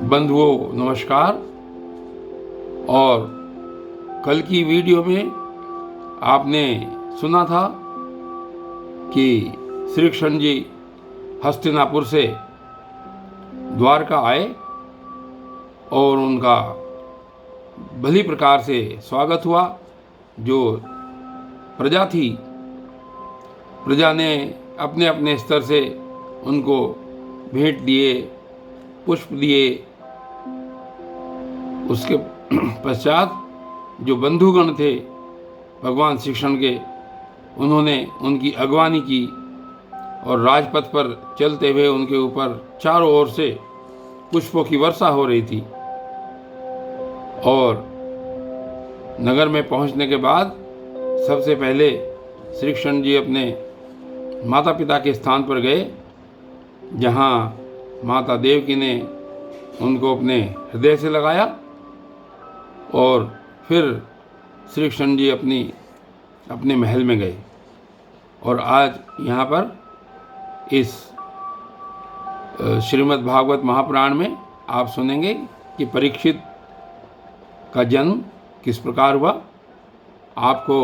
बंधुओं नमस्कार। और कल की वीडियो में आपने सुना था कि श्री कृष्ण जी हस्तिनापुर से द्वारका आए और उनका भली प्रकार से स्वागत हुआ। जो प्रजा थी, प्रजा ने अपने अपने स्तर से उनको भेंट दिए, पुष्प दिए। उसके पश्चात जो बंधुगण थे भगवान श्री कृष्ण के, उन्होंने उनकी अगवानी की और राजपथ पर चलते हुए उनके ऊपर चारों ओर से पुष्पों की वर्षा हो रही थी। और नगर में पहुंचने के बाद सबसे पहले श्री कृष्ण जी अपने माता पिता के स्थान पर गए, जहां माता देवकी ने उनको अपने हृदय से लगाया। और फिर श्री कृष्ण जी अपने महल में गए। और आज यहाँ पर इस श्रीमद् भागवत महापुराण में आप सुनेंगे कि परीक्षित का जन्म किस प्रकार हुआ। आपको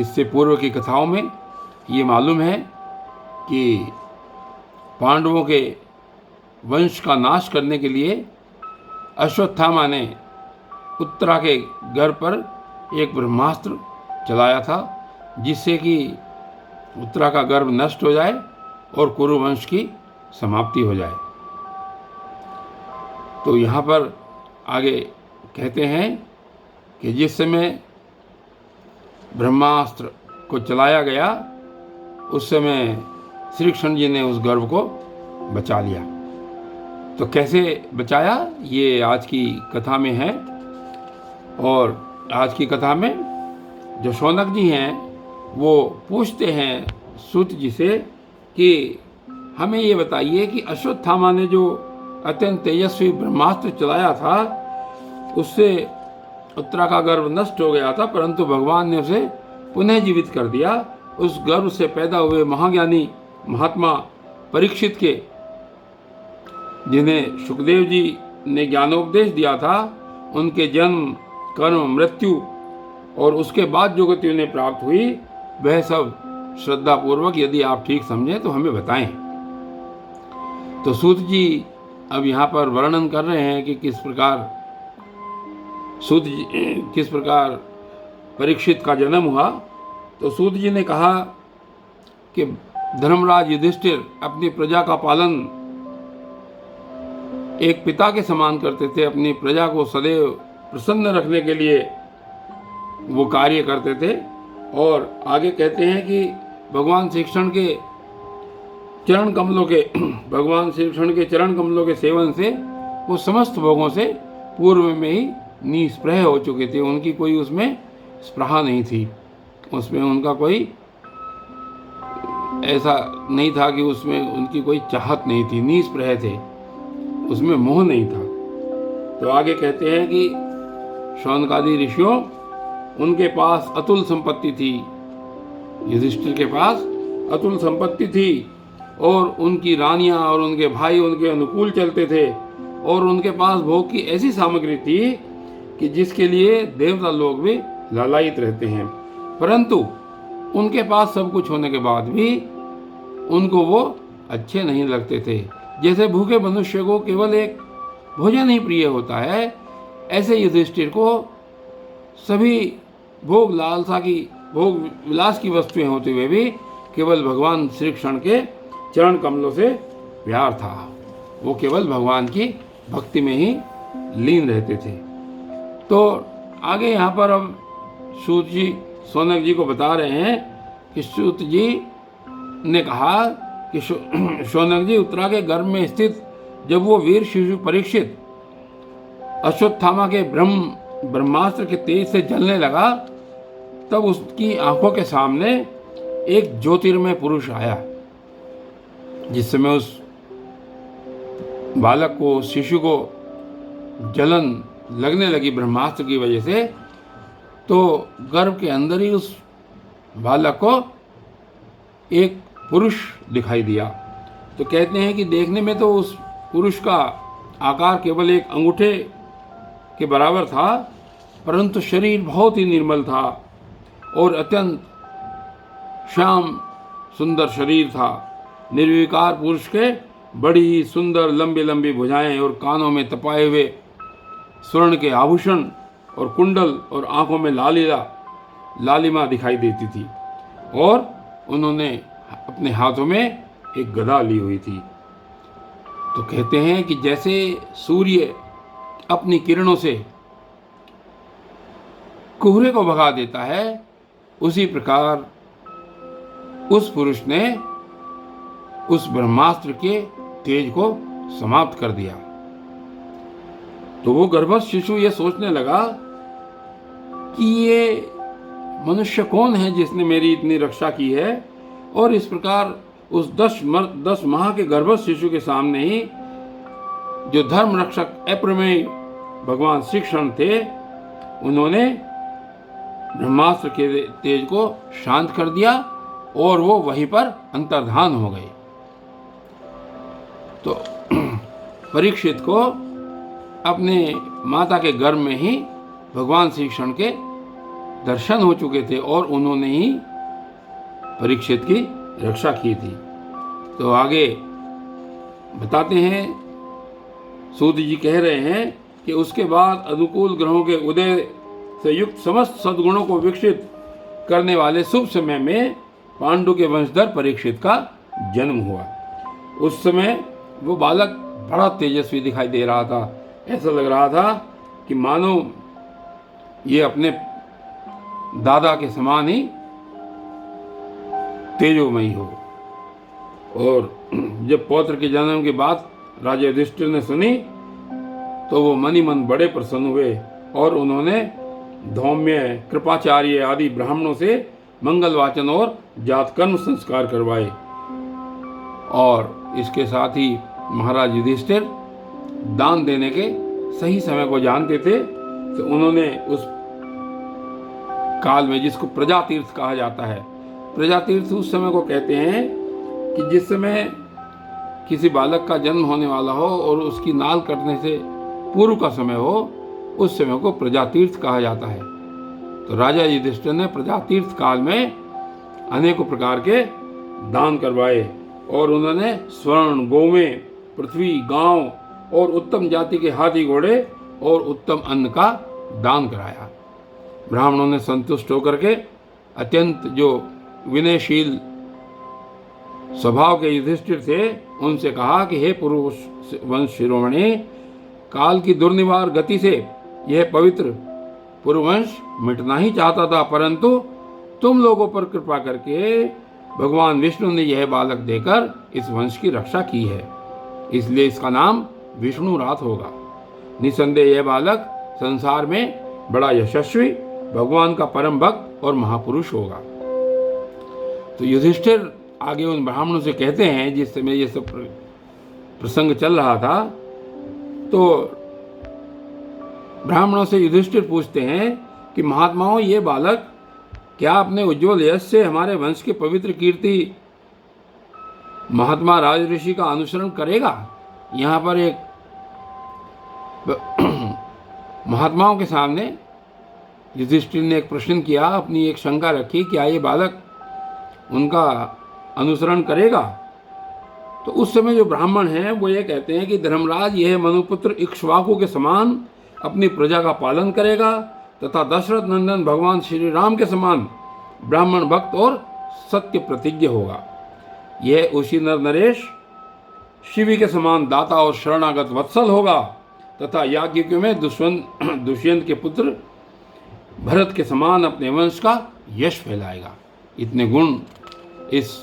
इससे पूर्व की कथाओं में ये मालूम है कि पांडवों के वंश का नाश करने के लिए अश्वत्थामा ने उत्तरा के गर्भ पर एक ब्रह्मास्त्र चलाया था, जिससे कि उत्तरा का गर्भ नष्ट हो जाए और कुरु वंश की समाप्ति हो जाए। तो यहाँ पर आगे कहते हैं कि जिस समय ब्रह्मास्त्र को चलाया गया, उस समय श्री कृष्ण जी ने उस गर्भ को बचा लिया। तो कैसे बचाया, ये आज की कथा में है। और आज की कथा में जो शौनक जी हैं वो पूछते हैं सूत जी से कि हमें ये बताइए कि अश्वत्थामा ने जो अत्यंत तेजस्वी ब्रह्मास्त्र चलाया था, उससे उत्तरा का गर्भ नष्ट हो गया था, परंतु भगवान ने उसे पुनः जीवित कर दिया। उस गर्भ से पैदा हुए महाज्ञानी महात्मा परीक्षित के, जिन्हें सुखदेव जी ने ज्ञानोपदेश दिया था, उनके जन्म, कर्म, मृत्यु और उसके बाद जो गति उन्हें प्राप्त हुई, वह सब श्रद्धा पूर्वक यदि आप ठीक समझें तो हमें बताएं। तो सूत जी अब यहाँ पर वर्णन कर रहे हैं कि किस प्रकार परीक्षित का जन्म हुआ। तो सूत जी ने कहा कि धर्मराज युधिष्ठिर अपनी प्रजा का पालन एक पिता के समान करते थे। अपनी प्रजा को सदैव प्रसन्न रखने के लिए वो कार्य करते थे। और आगे कहते हैं कि भगवान श्री कृष्ण के चरण कमलों के सेवन से वो समस्त भोगों से पूर्व में ही निस्पृह हो चुके थे। उनकी कोई उसमें स्पृहा नहीं थी, उसमें उनका कोई ऐसा नहीं था कि उसमें उनकी कोई चाहत नहीं थी, निस्पृह थे, उसमें मोह नहीं था। तो आगे कहते हैं कि शौनकादि ऋषियों, उनके पास अतुल संपत्ति थी। युधिष्ठिर के पास अतुल संपत्ति थी और उनकी रानियां और उनके भाई उनके अनुकूल चलते थे। और उनके पास भोग की ऐसी सामग्री थी कि जिसके लिए देवता लोग भी लालायित रहते हैं। परंतु उनके पास सब कुछ होने के बाद भी उनको वो अच्छे नहीं लगते थे। जैसे भूखे मनुष्य को केवल एक भोजन ही प्रिय होता है, ऐसे युधिष्ठिर को सभी भोग विलास की वस्तुएं होते हुए भी केवल भगवान श्री कृष्ण के चरण कमलों से प्यार था। वो केवल भगवान की भक्ति में ही लीन रहते थे। तो आगे यहाँ पर अब सूत जी शौनक जी को बता रहे हैं कि सूत जी ने कहा कि शौनक जी, उत्तरा के गर्भ में स्थित जब वो वीर शिशु परीक्षित अश्वत्थामा के ब्रह्मास्त्र के तेज से जलने लगा, तब उसकी आंखों के सामने एक ज्योतिर्मय पुरुष आया। जिस समय उस बालक को, शिशु को जलन लगने लगी ब्रह्मास्त्र की वजह से, तो गर्भ के अंदर ही उस बालक को एक पुरुष दिखाई दिया। तो कहते हैं कि देखने में तो उस पुरुष का आकार केवल एक अंगूठे के बराबर था, परंतु शरीर बहुत ही निर्मल था और अत्यंत श्याम सुंदर शरीर था। निर्विकार पुरुष के बड़ी ही सुंदर लंबी लंबी भुजाएं और कानों में तपाए हुए स्वर्ण के आभूषण और कुंडल और आंखों में लालिमा दिखाई देती थी, और उन्होंने अपने हाथों में एक गदा ली हुई थी। तो कहते हैं कि जैसे सूर्य अपनी किरणों से कोहरे को भगा देता है, उसी प्रकार उस पुरुष ने उस ब्रह्मास्त्र के तेज को समाप्त कर दिया। तो वो गर्भस्थ शिशु ये सोचने लगा कि ये मनुष्य कौन है जिसने मेरी इतनी रक्षा की है, और इस प्रकार उस 10 माह के गर्भस्थ शिशु के सामने ही जो धर्म रक्षक अप्रमेय भगवान श्री कृष्ण थे, उन्होंने ब्रह्मास्त्र के तेज को शांत कर दिया और वो वहीं पर अंतर्धान हो गए। तो परीक्षित को अपने माता के गर्भ में ही भगवान श्री कृष्ण के दर्शन हो चुके थे और उन्होंने ही परीक्षित की रक्षा की थी। तो आगे बताते हैं, सूत जी कह रहे हैं कि उसके बाद अनुकूल ग्रहों के उदय से युक्त समस्त सद्गुणों को विकसित करने वाले शुभ समय में पांडु के वंशधर परीक्षित का जन्म हुआ। उस समय वो बालक बड़ा तेजस्वी दिखाई दे रहा था। ऐसा लग रहा था कि मानो ये अपने दादा के समान ही तेजोमयी हो। और जब पौत्र के जन्म की बात राजा युधिष्ठिर ने सुनी तो वो मन ही मन बड़े प्रसन्न हुए और उन्होंने धौम्य, कृपाचार्य आदि ब्राह्मणों से मंगल वाचन और जातकर्म संस्कार करवाए। और इसके साथ ही महाराज युधिष्ठिर दान देने के सही समय को जानते थे, तो उन्होंने उस काल में, जिसको प्रजातीर्थ कहा जाता है, प्रजातीर्थ उस समय को कहते हैं कि जिस समय किसी बालक का जन्म होने वाला हो और उसकी नाल कटने से पूर्व का समय हो, उस समय को प्रजातीर्थ कहा जाता है। तो राजा युधिष्ठिर ने प्रजातीर्थ काल में अनेकों प्रकार के दान करवाए और उन्होंने स्वर्ण, गौवें, पृथ्वी, गांव और उत्तम जाति के हाथी घोड़े और उत्तम अन्न का दान कराया। ब्राह्मणों ने संतुष्ट होकर के अत्यंत जो विनयशील स्वभाव के युधिष्ठिर थे, उनसे कहा कि हे पुरुष वंश शिरोमणि, काल की दुर्निवार गति से यह पवित्र पुरुवंश मिटना ही चाहता था, परंतु तुम लोगों पर कृपा करके भगवान विष्णु ने यह बालक देकर इस वंश की रक्षा की है, इसलिए इसका नाम विष्णु रात होगा। निसंदेह यह बालक संसार में बड़ा यशस्वी, भगवान का परम भक्त और महापुरुष होगा। तो युधिष्ठिर आगे उन ब्राह्मणों से कहते हैं, जिस समय ये सब प्रसंग चल रहा था, तो ब्राह्मणों से युधिष्ठिर पूछते हैं कि महात्माओं, ये बालक क्या अपने उज्ज्वल यश से हमारे वंश के पवित्र कीर्ति महात्मा राज ऋषि का अनुसरण करेगा? यहाँ पर एक महात्माओं के सामने युधिष्ठिर ने एक प्रश्न किया, अपनी एक शंका रखी, क्या ये बालक उनका अनुसरण करेगा? तो उस समय जो ब्राह्मण हैं वो ये कहते हैं कि धर्मराज, यह मनुपुत्र इक्ष्वाकु के समान अपनी प्रजा का पालन करेगा तथा दशरथ नंदन भगवान श्री राम के समान ब्राह्मण भक्त और सत्य प्रतिज्ञ होगा। यह उसी नर नरेश शिवी के समान दाता और शरणागत वत्सल होगा तथा याज्ञिकों में दुष्यंत के पुत्र भरत के समान अपने वंश का यश फैलाएगा। इतने गुण इस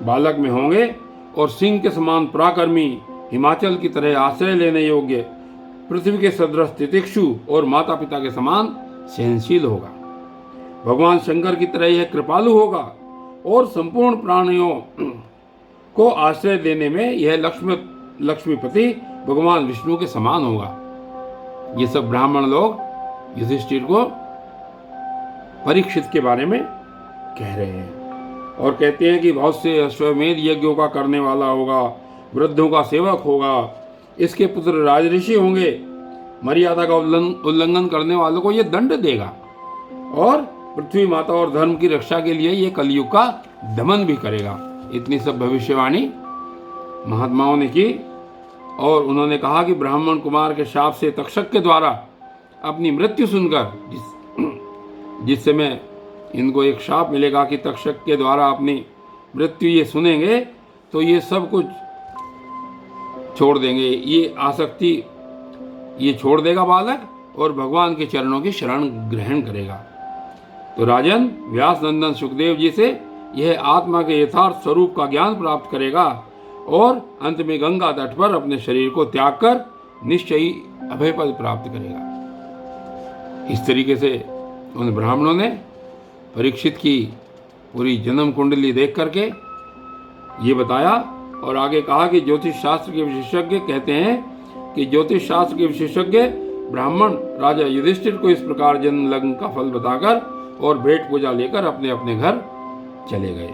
बालक में होंगे और सिंह के समान पराक्रमी, हिमाचल की तरह आश्रय लेने योग्य, पृथ्वी के सदृश तितिक्षु और माता पिता के समान सहनशील होगा। भगवान शंकर की तरह यह कृपालु होगा और संपूर्ण प्राणियों को आश्रय देने में यह लक्ष्मीपति भगवान विष्णु के समान होगा। ये सब ब्राह्मण लोग युधिष्ठिर को परीक्षित के बारे में कह रहे हैं और कहते हैं कि बहुत से अश्वमेध यज्ञों का करने वाला होगा, वृद्धों का सेवक होगा इसके पुत्र राजऋषि होंगे। मर्यादा का उल्लंघन करने वालों को ये दंड देगा और पृथ्वी माता और धर्म की रक्षा के लिए ये कलयुग का दमन भी करेगा। इतनी सब भविष्यवाणी महात्माओं ने की और उन्होंने कहा कि ब्राह्मण कुमार के शाप से तक्षक के द्वारा अपनी मृत्यु सुनकर, जिस समय इनको एक शाप मिलेगा कि तक्षक के द्वारा अपनी मृत्यु ये सुनेंगे तो ये सब कुछ छोड़ देंगे, ये आसक्ति ये छोड़ देगा बालक और भगवान के चरणों की शरण ग्रहण करेगा। तो राजन, व्यास नंदन सुखदेव जी से यह आत्मा के यथार्थ स्वरूप का ज्ञान प्राप्त करेगा और अंत में गंगा तट पर अपने शरीर को त्याग कर निश्चय ही अभय पद प्राप्त करेगा। इस तरीके से उन ब्राह्मणों ने परीक्षित की पूरी जन्म कुंडली देख करके ये बताया और आगे कहा कि ज्योतिष शास्त्र के विशेषज्ञ कहते हैं कि ज्योतिष शास्त्र के विशेषज्ञ ब्राह्मण राजा युधिष्ठिर को इस प्रकार जन्म लग्न का फल बताकर और भेंट पूजा लेकर अपने अपने घर चले गए।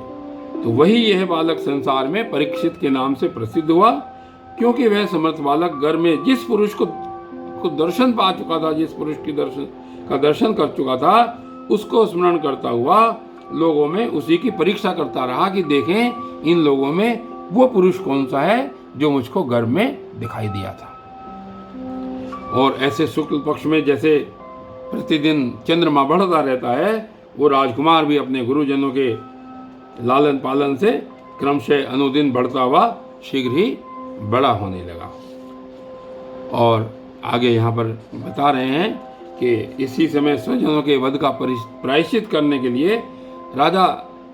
तो वही यह बालक संसार में परीक्षित के नाम से प्रसिद्ध हुआ, क्योंकि वह समर्थ बालक घर में जिस पुरुष को दर्शन पा चुका था, जिस पुरुष की दर्शन कर चुका था, उसको स्मरण करता हुआ लोगों में उसी की परीक्षा करता रहा कि देखें इन लोगों में वो पुरुष कौन सा है जो मुझको गर्भ में दिखाई दिया था। और ऐसे शुक्ल पक्ष में जैसे प्रतिदिन चंद्रमा बढ़ता रहता है, वो राजकुमार भी अपने गुरुजनों के लालन पालन से क्रमशः अनुदिन बढ़ता हुआ शीघ्र ही बड़ा होने लगा। और आगे यहाँ पर बता रहे हैं कि इसी समय स्वजनों के वध का प्रायश्चित करने के लिए राजा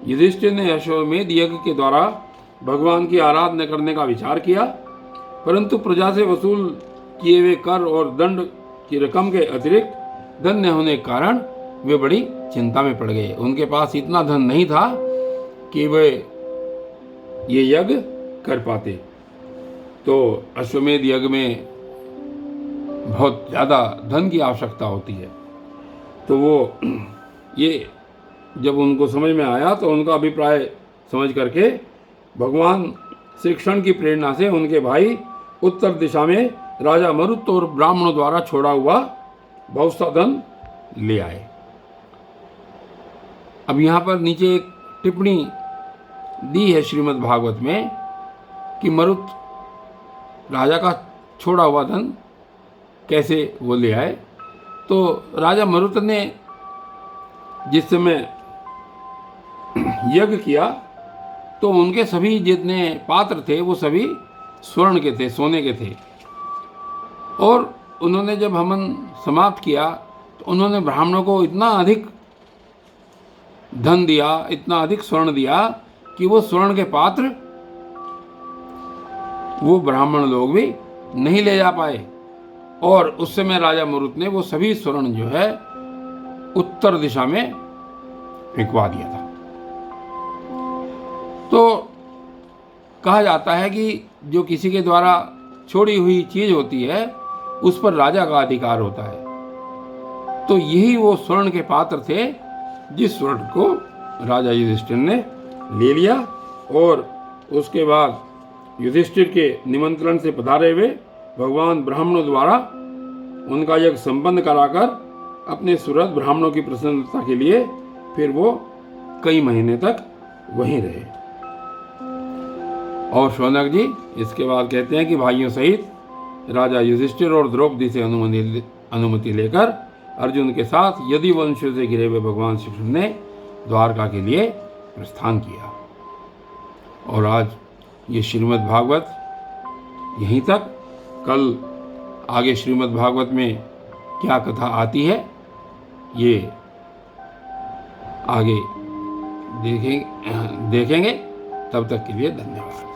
युधिष्ठिर ने अश्वमेध यज्ञ के द्वारा भगवान की आराधना करने का विचार किया, परंतु प्रजा से वसूल किए हुए कर और दंड की रकम के अतिरिक्त धन न होने के कारण वे बड़ी चिंता में पड़ गए। उनके पास इतना धन नहीं था कि वे ये यज्ञ कर पाते। तो अश्वमेध यज्ञ में बहुत ज़्यादा धन की आवश्यकता होती है। तो वो ये जब उनको समझ में आया तो उनका अभिप्राय समझ करके भगवान श्री कृष्ण की प्रेरणा से उनके भाई उत्तर दिशा में राजा मरुत और ब्राह्मणों द्वारा छोड़ा हुआ बहुत सा धन ले आए। अब यहाँ पर नीचे एक टिप्पणी दी है श्रीमद् भागवत में कि मरुत राजा का छोड़ा हुआ धन कैसे वो ले आए। तो राजा मरुत ने जिस समय यज्ञ किया तो उनके सभी जितने पात्र थे वो सभी स्वर्ण के थे, सोने के थे। और उन्होंने जब हवन समाप्त किया तो उन्होंने ब्राह्मणों को इतना अधिक धन दिया, इतना अधिक स्वर्ण दिया कि वो स्वर्ण के पात्र वो ब्राह्मण लोग भी नहीं ले जा पाए। और उस समय राजा मरुत ने वो सभी स्वर्ण जो है उत्तर दिशा में फेंकवा दिया था। तो कहा जाता है कि जो किसी के द्वारा छोड़ी हुई चीज होती है उस पर राजा का अधिकार होता है। तो यही वो स्वर्ण के पात्र थे जिस स्वर्ण को राजा युधिष्ठिर ने ले लिया और उसके बाद युधिष्ठिर के निमंत्रण से पधारे हुए भगवान ब्राह्मणों द्वारा उनका यज्ञ संपन्न कराकर अपने सुहृद ब्राह्मणों की प्रसन्नता के लिए फिर वो कई महीने तक वहीं रहे। और शौनक जी इसके बाद कहते हैं कि भाइयों सहित राजा युधिष्ठिर और द्रौपदी से अनुमति लेकर अर्जुन के साथ यदि वंशों से घिरे हुए भगवान श्री कृष्ण ने द्वारका के लिए प्रस्थान किया। और आज ये श्रीमद् भागवत यहीं तक। कल आगे श्रीमद् भागवत में क्या कथा आती है ये आगे देखेंगे। तब तक के लिए धन्यवाद।